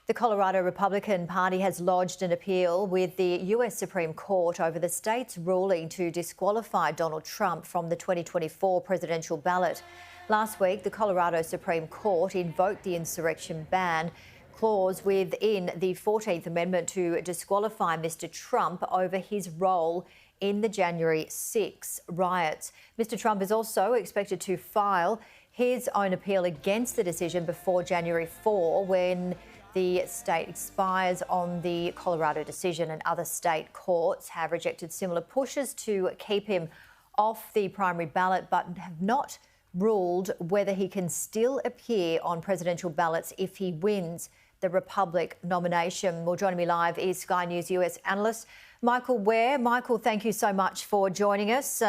The Colorado Republican Party has lodged an appeal with the US Supreme Court over the state's ruling to disqualify Donald Trump from the 2024 presidential ballot. Last week, the Colorado Supreme Court invoked the insurrection ban clause within the 14th Amendment to disqualify Mr. Trump over his role in the January 6 riots. Mr. Trump is also expected to file his own appeal against the decision before January 4, when the state expires on the Colorado decision, and other state courts have rejected similar pushes to keep him off the primary ballot, but have not ruled whether he can still appear on presidential ballots if he wins the Republic nomination. Well, joining me live is Sky News US analyst Michael Ware. Michael, thank you so much for joining us.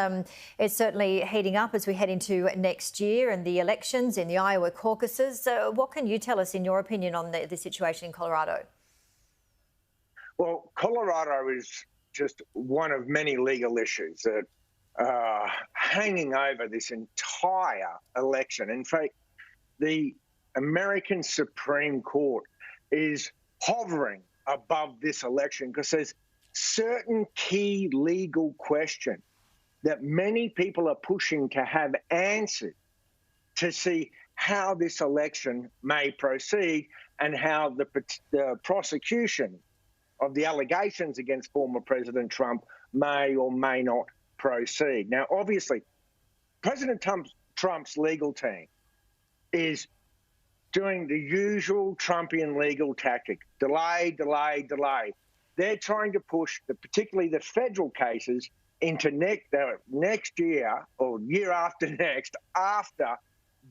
It's certainly heating up as we head into next year and the elections in the Iowa caucuses. What can you tell us, in your opinion, on the situation in Colorado? Well, Colorado is just one of many legal issues that are hanging over this entire election. In fact, the American Supreme Court is hovering above this election because there's certain key legal questions that many people are pushing to have answered to see how this election may proceed and how the prosecution of the allegations against former President Trump may or may not proceed. Now, obviously, President Trump's legal team is doing the usual Trumpian legal tactic: delay, delay, delay. They're trying to push particularly the federal cases into next year or year after next, after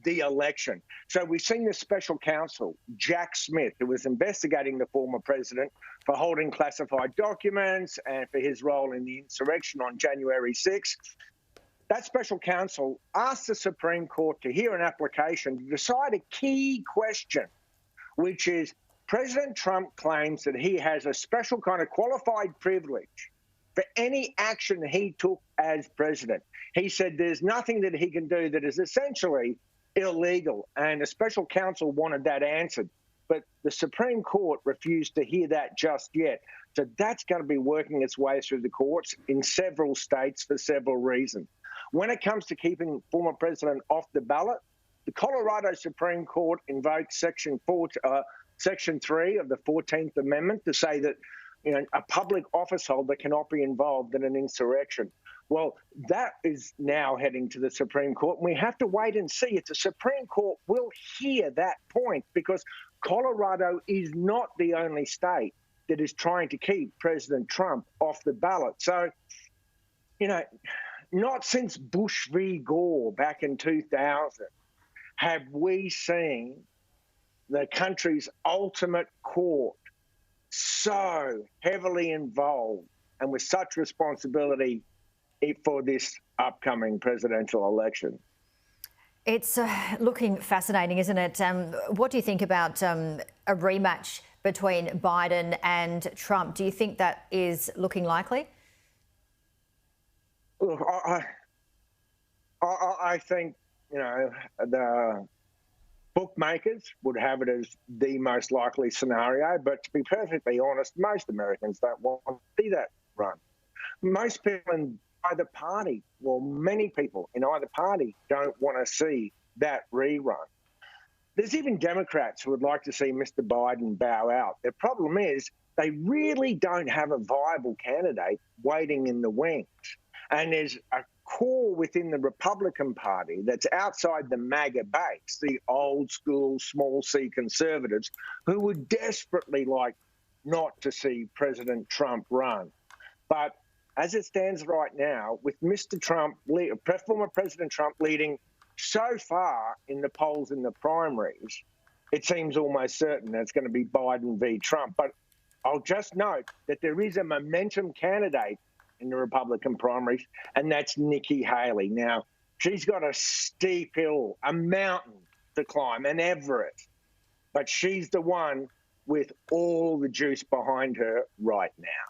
the election. So we've seen the special counsel, Jack Smith, who was investigating the former president for holding classified documents and for his role in the insurrection on January 6th. That special counsel asked the Supreme Court to hear an application to decide a key question, which is President Trump claims that he has a special kind of qualified privilege for any action he took as president. He said there's nothing that he can do that is essentially illegal, and the special counsel wanted that answered. But the Supreme Court refused to hear that just yet. So that's going to be working its way through the courts in several states for several reasons. When it comes to keeping former president off the ballot, the Colorado Supreme Court invoked Section 3 of the 14th Amendment to say that a public office holder cannot be involved in an insurrection. Well, that is now heading to the Supreme Court, and we have to wait and see if the Supreme Court will hear that point, because Colorado is not the only state that is trying to keep President Trump off the ballot. So, not since Bush v. Gore back in 2000 have we seen the country's ultimate court so heavily involved and with such responsibility for this upcoming presidential election. It's looking fascinating, isn't it? What do you think about a rematch between Biden and Trump? Do you think that is looking likely? Look, I think, the bookmakers would have it as the most likely scenario, but to be perfectly honest, most Americans don't want to see that run. Most people in either party, well, many people in either party don't want to see that rerun. There's even Democrats who would like to see Mr. Biden bow out. The problem is they really don't have a viable candidate waiting in the wings. And there's a core within the Republican Party that's outside the MAGA base, the old school small c conservatives, who would desperately like not to see President Trump run. But as it stands right now, with Mr. Trump, former President Trump leading so far in the polls in the primaries, it seems almost certain that it's going to be Biden v. Trump. But I'll just note that there is a momentum candidate in the Republican primaries, and that's Nikki Haley. Now, she's got a steep hill, a mountain to climb, an Everest, but she's the one with all the juice behind her right now.